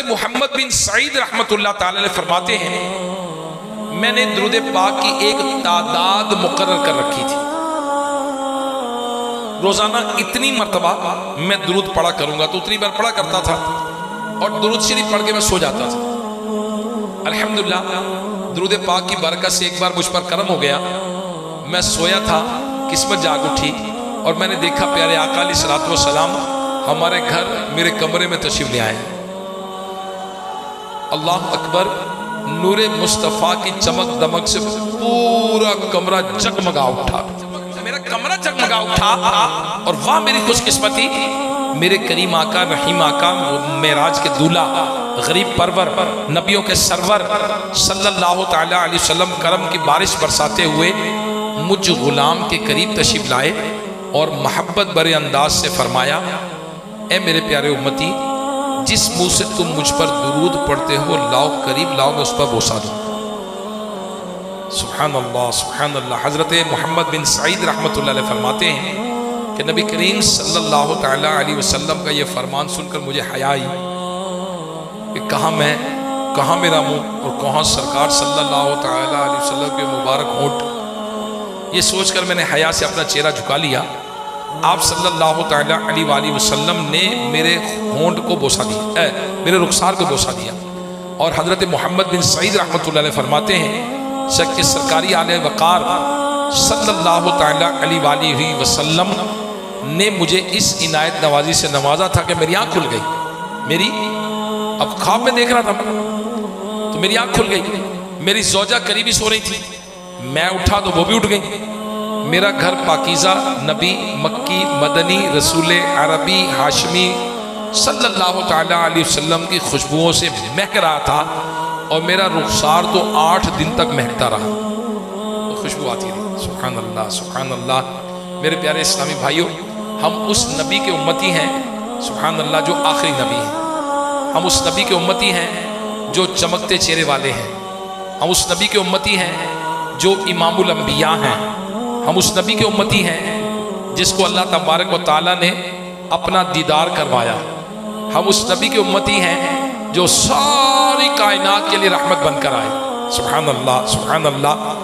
محمد بن سعید رحمت اللہ تعالی علیہ فرماتے ہیں میں نے درود پاک کی ایک تعداد مقرر کر رکھی تھی، روزانہ اتنی مرتبہ میں درود پڑھا کروں گا، تو اتنی بار پڑھا کرتا تھا اور درود شریف پڑھ کے میں سو جاتا تھا۔ الحمدللہ درود پاک کی برکت سے ایک بار مجھ پر کرم ہو گیا، میں سویا تھا، قسمت جاگ اٹھی اور میں نے دیکھا پیارے آقا علیہ الصلوۃ والسلام ہمارے گھر میرے کمرے میں تشریف لے آئے۔ اللہ اکبر، نور مصطفیٰ کی چمک دمک سے پورا کمرہ جگمگا اٹھا، میرا کمرہ جگمگا اٹھا، اور واہ میری خوش قسمتی، میرے کریم آقا رحیم آقا معراج کے دولہ غریب پرور نبیوں کے سرور صلی اللہ تعالی علیہ وسلم کرم کی بارش برساتے ہوئے مجھ غلام کے قریب تشریف لائے اور محبت برے انداز سے فرمایا، اے میرے پیارے امتی، جس منہ سے تم مجھ پر درود پڑھتے ہو لاؤ قریب لاؤ، میں اس پر بوسا دوں۔ سبحان اللہ سبحان اللہ۔ حضرت محمد بن سعید رحمت اللہ علیہ فرماتے ہیں کہ نبی کریم صلی اللہ تعالی علیہ وسلم کا یہ فرمان سن کر مجھے حیا آئی کہ کہاں میں، کہاں میرا منہ اور کہاں سرکار صلی اللہ تعالی علیہ وسلم کے مبارک ہونٹ۔ یہ سوچ کر میں نے حیا سے اپنا چہرہ جھکا لیا۔ آپ صلی اللہ تعالی علیہ وآلہ وسلم نے میرے ہونٹ کو بوسا دیا، میرے رخسار کو بوسا دیا، اور حضرت محمد بن سعید رحمت اللہ علیہ فرماتے ہیں کہ سرکاری اعلی وقار صلی اللہ تعالی علیہ وآلہ وسلم نے مجھے اس عنایت نوازی سے نوازا تھا کہ میری آنکھ کھل گئی، میری اب خواب میں دیکھ رہا تھا تو میری آنکھ کھل گئی، میری زوجہ قریبی سو رہی تھی، میں اٹھا تو وہ بھی اٹھ گئی، میرا گھر پاکیزہ نبی مکی مدنی رسول عربی ہاشمی صلی اللہ تعالی علیہ وسلم کی خوشبوؤں سے مہک رہا تھا، اور میرا رخسار تو 8 دن تک مہکتا رہا، خوشبو آتی رہی۔ سبحان اللہ سبحان اللہ۔ میرے پیارے اسلامی بھائیوں، ہم اس نبی کے امتی ہیں سبحان اللہ جو آخری نبی ہیں، ہم اس نبی کے امتی ہیں جو چمکتے چہرے والے ہیں، ہم اس نبی کے امتی ہیں جو امام الانبیاء ہیں، ہم اس نبی کے امتی ہیں جس کو اللہ تبارک و تعالیٰ نے اپنا دیدار کروایا، ہم اس نبی کے امتی ہیں جو ساری کائنات کے لیے رحمت بن کر آئے۔ سبحان اللہ سبحان اللہ۔